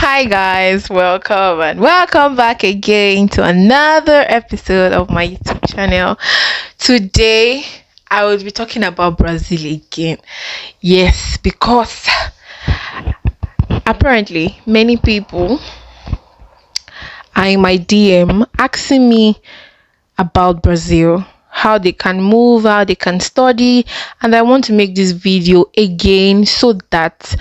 Hi guys, welcome and welcome back again to another episode of my YouTube channel. Today I will be talking about Brazil again. Yes, because apparently many people are in my DM asking me about Brazil, how they can move, how they can study, and I want to make this video again so that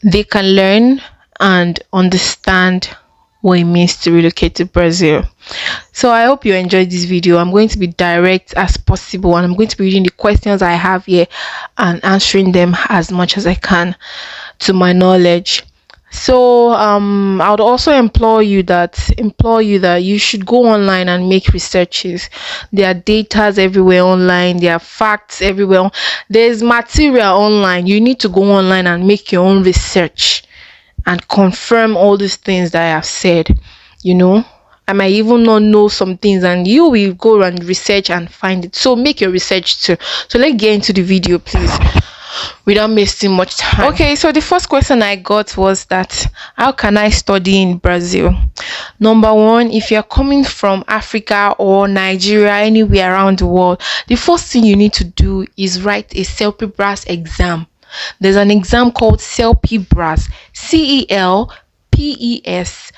they can learn and understand what it means to relocate to Brazil. So I hope you enjoyed this video. I'm going to be direct as possible and I'm going to be reading the questions I have here and answering them as much as I can to my knowledge. So I would also implore you that you should go online and make researches. There are datas everywhere online, there are facts everywhere. There's material online. You need to go online and make your own research and confirm all these things that I have said. I might even not know some things and you will go and research and find it. So make your research too. So let's get into the video, please, without wasting much time. Okay, so the first question I got was that how can I study in Brazil? Number one, if you're coming from Africa or Nigeria, anywhere around the world, the first thing you need to do is write a CELPE-BRAS exam. There's an exam called CELPE-BRAS, CELPESBRAS.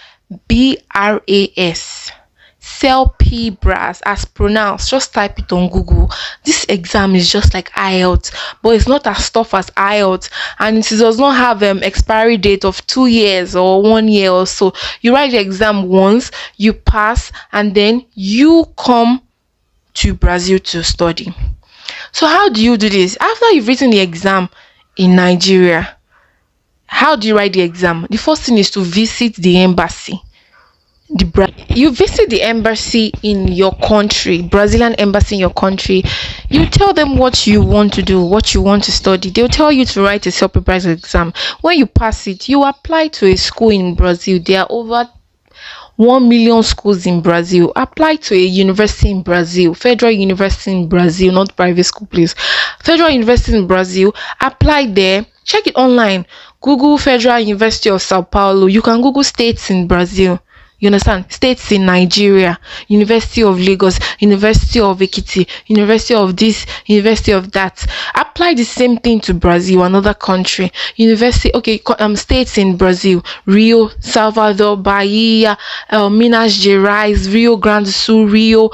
CELPE-BRAS as pronounced. Just type it on Google. This exam is just like IELTS, but it's not as tough as IELTS, and it does not have expiry date of 2 years or 1 year or so. You write the exam once, you pass, and then you come to Brazil to study. So how do you do this? After you've written the exam in Nigeria, how do you write the exam? The first thing is to visit the embassy. You visit the embassy in your country, Brazilian embassy in your country. You tell them what you want to do, what you want to study. They'll tell you to write a CELPE-BRAS exam. When you pass it, you apply to a school in Brazil. There are over 1 million schools in Brazil. Apply to a university in Brazil, federal university in Brazil, not private school, please. Federal university in Brazil. Apply there. Check it online. Google Federal University of Sao Paulo. You can Google states in Brazil. You understand? States in Nigeria, University of Lagos, University of Ekiti, University of this, University of that. Apply the same thing to Brazil, another country. States in Brazil: Rio, Salvador, Bahia, Minas Gerais, Rio Grande do Sul, Rio.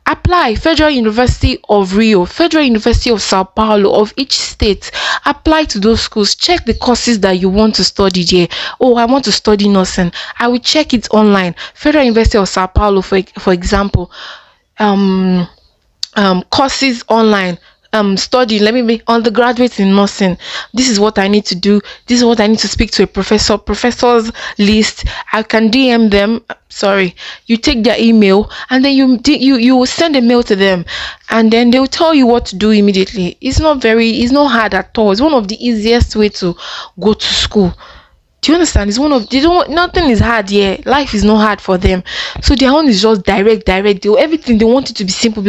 Apply Federal University of Rio, Federal University of Sao Paulo, of each state. Apply to those schools. Check the courses that you want to study there. Oh, I want to study nursing. I will check it online. Federal University of Sao Paulo, for example, courses online. Study, let me be undergraduate in nursing. This is what I need to do. This is what I need to speak to a professor's list. I can DM them. You take their email and then you will send a mail to them, and then they'll tell you what to do immediately. It's not hard at all. It's one of the easiest way to go to school. Do you understand? Nothing is hard here. Life is not hard for them. So their own is just direct. Everything they want it to be simple,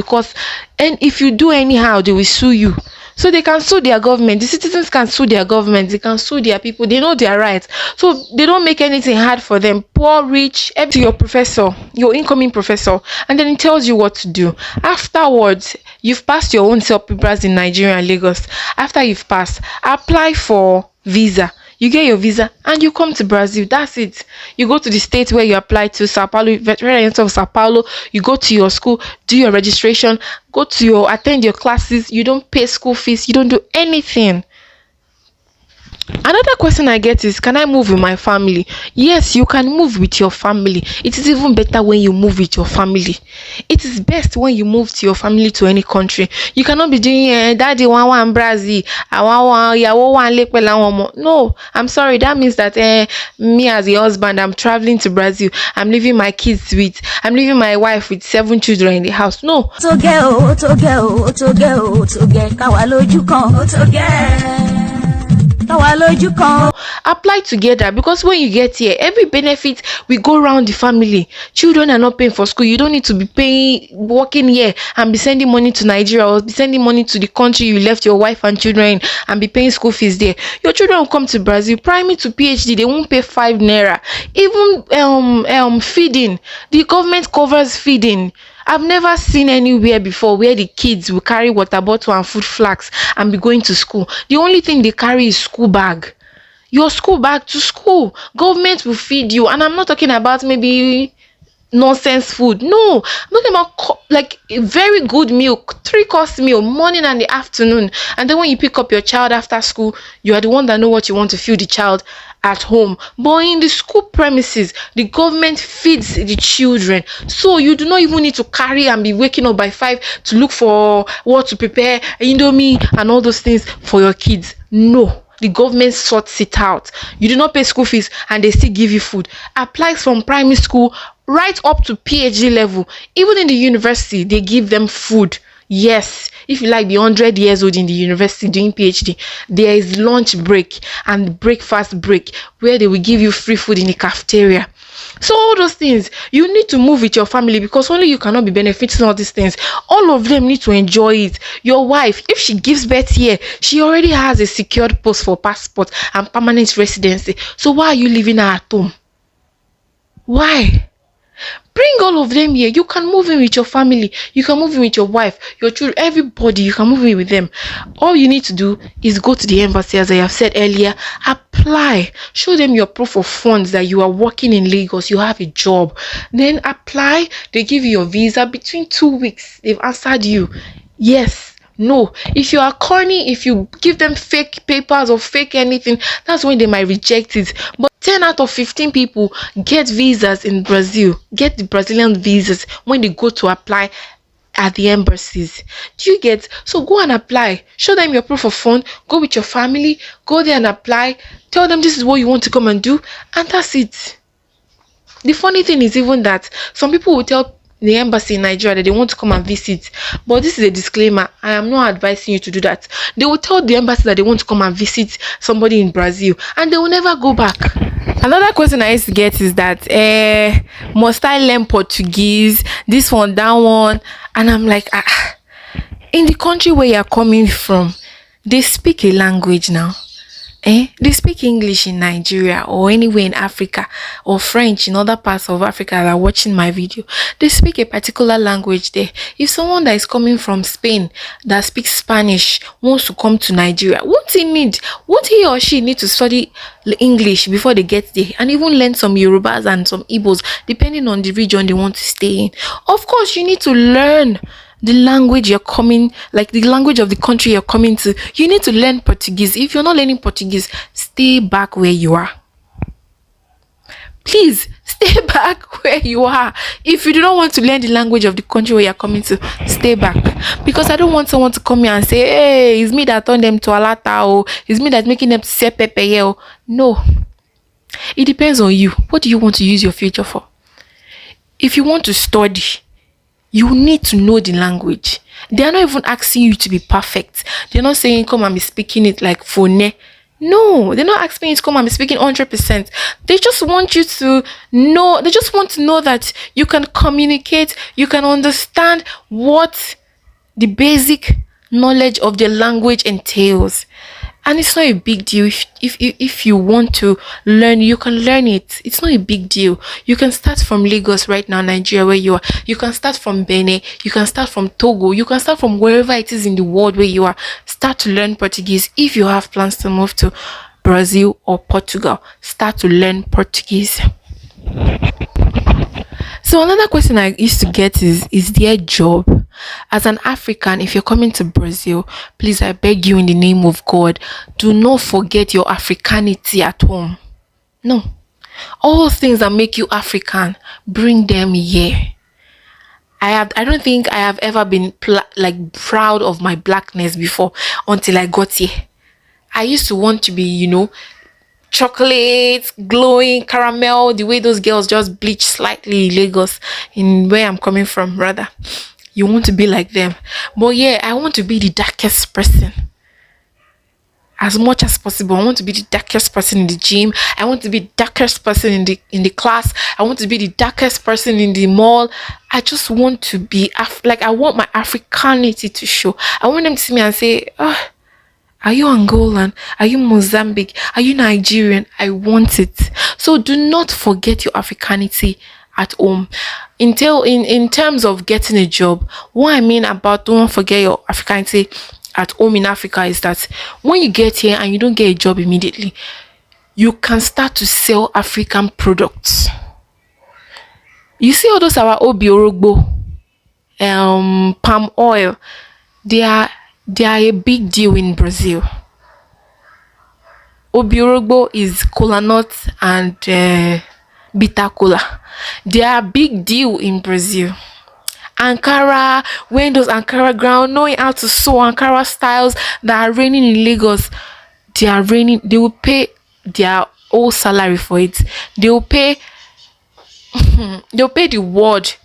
and if you do anyhow, they will sue you. So they can sue their government. The citizens can sue their government. They can sue their people. They know their rights. So they don't make anything hard for them. Poor, rich, to your professor, your incoming professor, and then it tells you what to do. Afterwards, you've passed your own CELPE-BRAS in Nigeria and Lagos. After you've passed, apply for visa. You get your visa and you come to Brazil. That's it. You go to the state where you apply to, Sao Paulo, University of Sao Paulo. You go to your school, do your registration, attend your classes. You don't pay school fees. You don't do anything. Another question I get is, can I move with my family? Yes, you can move with your family. It is even better when you move with your family. It is best when you move to your family to any country. You cannot be doing daddy one Brazil. No, I'm sorry. That means that me as a husband, I'm traveling to Brazil. I'm leaving my wife with 7 children in the house. No. Apply together, because when you get here, every benefit we go around the family. Children are not paying for school. You don't need to be paying, working here and be sending money to Nigeria, or be sending money to the country you left your wife and children in, and be paying school fees there. Your children will come to Brazil, primary to PhD, they won't pay 5 naira. Even feeding, the government covers feeding. I've never seen anywhere before where the kids will carry water bottle and food flags and be going to school. The only thing they carry is school bag. Your school bag to school. Government will feed you. And I'm not talking about maybe nonsense food. No, I'm talking about like a very good meal, 3 course meal, morning and the afternoon. And then when you pick up your child after school, you are the one that know what you want to feed the child at home. But in the school premises, the government feeds the children, so you do not even need to carry and be waking up by 5 to look for what to prepare, indomie and all those things for your kids. No, the government sorts it out. You do not pay school fees and they still give you food. Applies from primary school right up to PhD level. Even in the university, they give them food. Yes, if you like be 100 years old in the university doing PhD, there is lunch break and breakfast break where they will give you free food in the cafeteria. So all those things, you need to move with your family, because only you cannot be benefiting all these things. All of them need to enjoy it. Your wife, if she gives birth here, she already has a secured post for passport and permanent residency. So why are you leaving her at home? Why? Bring all of them here. You can move in with your family. You can move in with your wife, your children, everybody. You can move in with them. All you need to do is go to the embassy, as I have said earlier. Apply. Show them your proof of funds that you are working in Lagos. You have a job. Then apply. They give you your visa. Between 2 weeks, they've answered you. Yes. No. If you are corny, if you give them fake papers or fake anything, that's when they might reject it. But 10 out of 15 people get visas in Brazil, get the Brazilian visas when they go to apply at the embassies. Do you get? So go and apply. Show them your proof of fund. Go with your family. Go there and apply. Tell them this is what you want to come and do. And that's it. The funny thing is even that some people will tell the embassy in Nigeria that they want to come and visit, but this is a disclaimer. I am not advising you to do that. They will tell the embassy that they want to come and visit somebody in Brazil, and they will never go back. Another question I used to get is that must I learn Portuguese, this one, that one? And I'm like, in the country where you're coming from, they speak a language now. They speak English in Nigeria or anywhere in Africa, or French in other parts of Africa that are watching my video. They speak a particular language there. If someone that is coming from Spain that speaks Spanish wants to come to Nigeria, won't he or she need to study English before they get there, and even learn some Yorubas and some Igbos depending on the region they want to stay in? Of course, you need to learn the language you're coming, like the language of the country you're coming to. You need to learn Portuguese. If you're not learning Portuguese, stay back where you are. Please stay back where you are. If you do not want to learn the language of the country where you're coming to, stay back. Because I don't want someone to come here and say, hey, it's me that turned them to alata, or it's me that's making them to say pepe. No. It depends on you. What do you want to use your future for? If you want to study, you need to know the language. They are not even asking you to be perfect. They're not saying come and be speaking it like phone. No, they're not asking you to come and be speaking 100%. They just want you to know. They just want to know that you can communicate. You can understand what the basic knowledge of the language entails. And it's not a big deal. If you want to learn, you can learn it. It's not a big deal. You can start from Lagos right now, Nigeria, where you are. You can start from Benin. You can start from Togo. You can start from wherever it is in the world where you are. Start to learn Portuguese. If you have plans to move to Brazil or Portugal, start to learn Portuguese. So another question I used to get is there a job? As an African, if you're coming to Brazil, please, I beg you in the name of God, do not forget your Africanity at home. No. All things that make you African, bring them here. I don't think I have ever been proud of my blackness before until I got here. I used to want to be, chocolate, glowing, caramel, the way those girls just bleach slightly in Lagos, in where I'm coming from, rather. You want to be like them. But yeah, I want to be the darkest person. as much as possible. I want to be the darkest person in the gym. I want to be the darkest person in the class. I want to be the darkest person in the mall. I just want to be like, I want my Africanity to show. I want them to see me and say, oh, are you Angolan? Are you Mozambique? Are you Nigerian? I want it. So do not forget your Africanity at home. In terms of getting a job, what I mean about don't forget your Africanity at home in Africa is that when you get here and you don't get a job immediately, you can start to sell African products. You see all those our obiorogbo, palm oil, they are a big deal in Brazil. Obiorogbo is cola nut and bitter cola. They are a big deal in Brazil. Ankara, when those Ankara ground, knowing how to sew Ankara styles that are raining in Lagos, they are raining. They will pay their whole salary for it. They will pay. They'll pay the world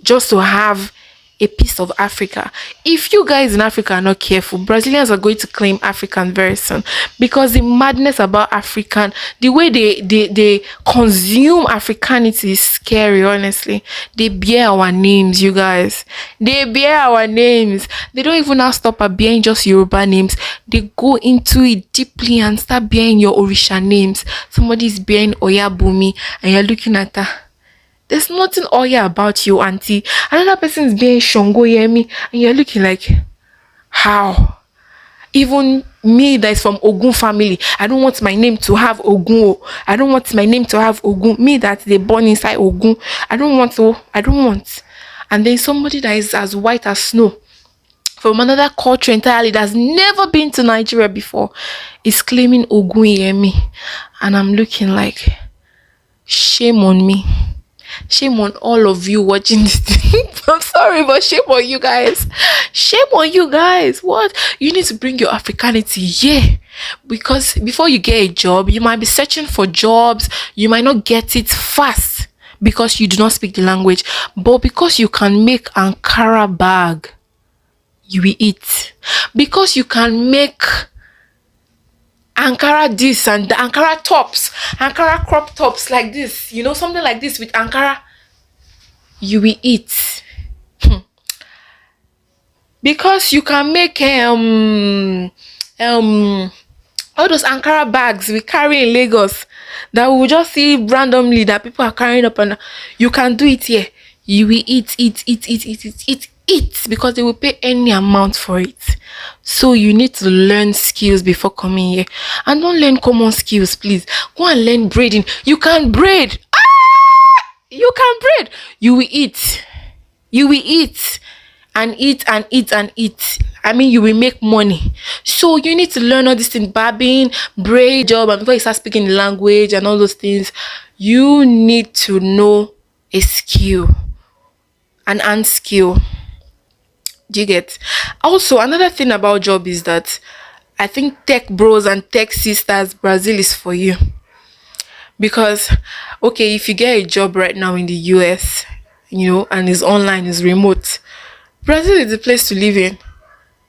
just to have a piece of Africa. If you guys in Africa are not careful, Brazilians are going to claim African very soon, because the madness about African, the way they consume Africanity is scary. Honestly, they bear our names, you guys. They bear our names. They don't even now stop at bearing just Yoruba names. They go into it deeply and start bearing your Orisha names. Somebody's bearing Oyabumi and you're looking at her. There's nothing Oya about you, auntie. Another person is being Shongo Yemi, and you're looking like, how? Even me that is from Ogun family, I don't want my name to have Ogun. I don't want my name to have Ogun. Me that they born inside Ogun, I don't want. And then somebody that is as white as snow from another culture entirely, that's never been to Nigeria before, is claiming Ogun Yemi. And I'm looking like, shame on me. Shame on all of you watching this thing. I'm sorry, but shame on you guys. Shame on you guys. What? You need to bring your Africanity, yeah. Because before you get a job, you might be searching for jobs. You might not get it fast because you do not speak the language. But because you can make Ankara bag, you will eat. Because you can make Ankara this and the Ankara tops, Ankara crop tops like this, something like this with Ankara, you will eat. Because you can make all those Ankara bags we carry in Lagos that we will just see randomly that people are carrying up, and you can do it here. You will eat, because they will pay any amount for it. So you need to learn skills before coming here, and don't learn common skills, please. Go and learn braiding. You can braid. You can braid. You will eat and eat. I mean, you will make money. So you need to learn all these things: barbing, braid job, and before you start speaking the language and all those things, you need to know a skill, an hand skill. Do you get? Also, another thing about job is that I think tech bros and tech sisters, Brazil is for you. Because, okay, if you get a job right now in the US, and it's online, it's remote, Brazil is the place to live in.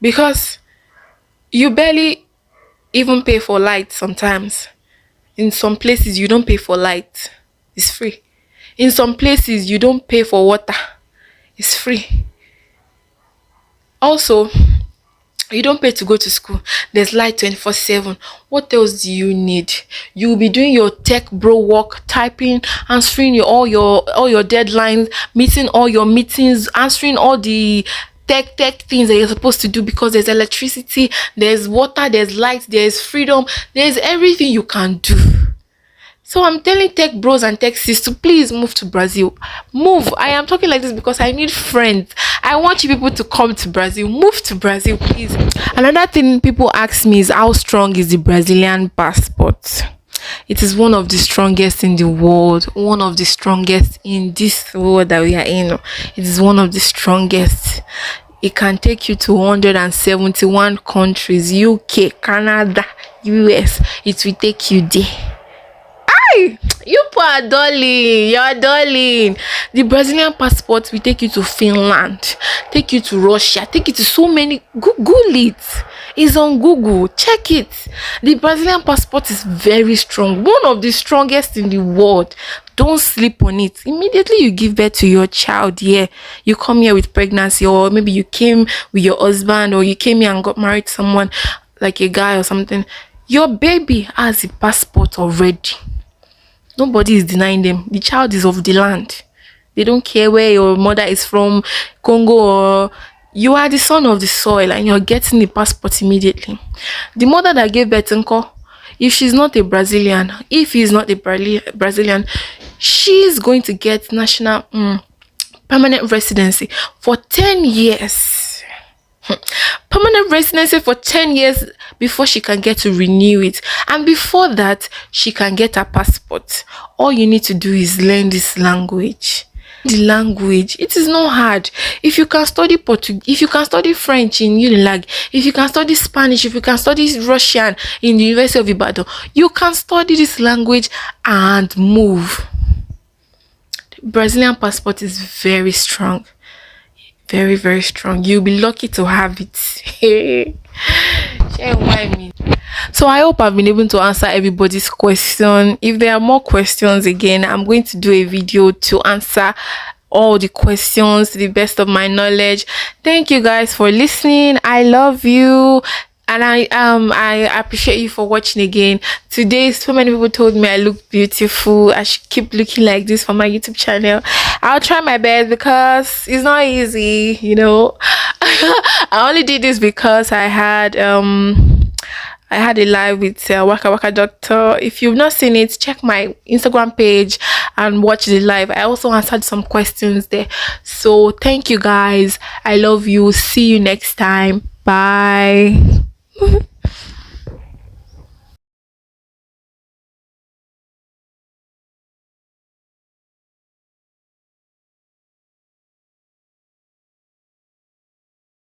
Because you barely even pay for light sometimes. In some places, you don't pay for light. It's free. In some places, you don't pay for water. It's free. Also, you don't pay to go to school. There's light 24/7. What else do you need? You'll be doing your tech bro work, typing, answering all your deadlines, meeting all your meetings, answering all the tech things that you're supposed to do, because there's electricity, there's water, there's light, there's freedom, there's everything you can do. So I'm telling tech bros and tech sis to please move to Brazil. Move. I am talking like this because I need friends. I want you people to come to Brazil. Move to Brazil, please. Another thing people ask me is, how strong is the Brazilian passport? It is one of the strongest in the world. One of the strongest in this world that we are in. It is one of the strongest. It can take you to 171 countries. UK, Canada, US. It will take you there. You poor darling, you're darling. The Brazilian passport will take you to Finland, take you to Russia, take you to so many. Google it. It's on Google. Check it. The Brazilian passport is very strong. One of the strongest in the world. Don't sleep on it. Immediately you give birth to your child here, you come here with pregnancy, or maybe you came with your husband, or you came here and got married to someone like a guy or something. Your baby has a passport already. Nobody is denying them. The child is of the land. They don't care where your mother is from, Congo, or you are the son of the soil, and you're getting the passport immediately. The mother that gave birth, Nko, if she's not a Brazilian, if he's not a Brazilian, she's going to get national permanent residency for 10 years. Permanent residency for 10 years before she can get to renew it, and before that she can get a passport. All you need to do is learn this language. The language, it is not hard. If you can study Portuguese, if you can study French in Unilag, if you can study Spanish, if you can study Russian in the University of Ibadan, you can study this language and move. The Brazilian passport is very strong. Very, very strong. You'll be lucky to have it. Share why me. So I hope I've been able to answer everybody's question. If there are more questions, again, I'm going to do a video to answer all the questions to the best of my knowledge. Thank you guys for listening. I love you. And I appreciate you for watching again. Today, so many people told me I look beautiful. I should keep looking like this for my YouTube channel. I'll try my best because it's not easy, you know. I only did this because I had a live with Waka Waka Doctor. If you've not seen it, check my Instagram page and watch the live. I also answered some questions there. So thank you guys. I love you. See you next time. Bye.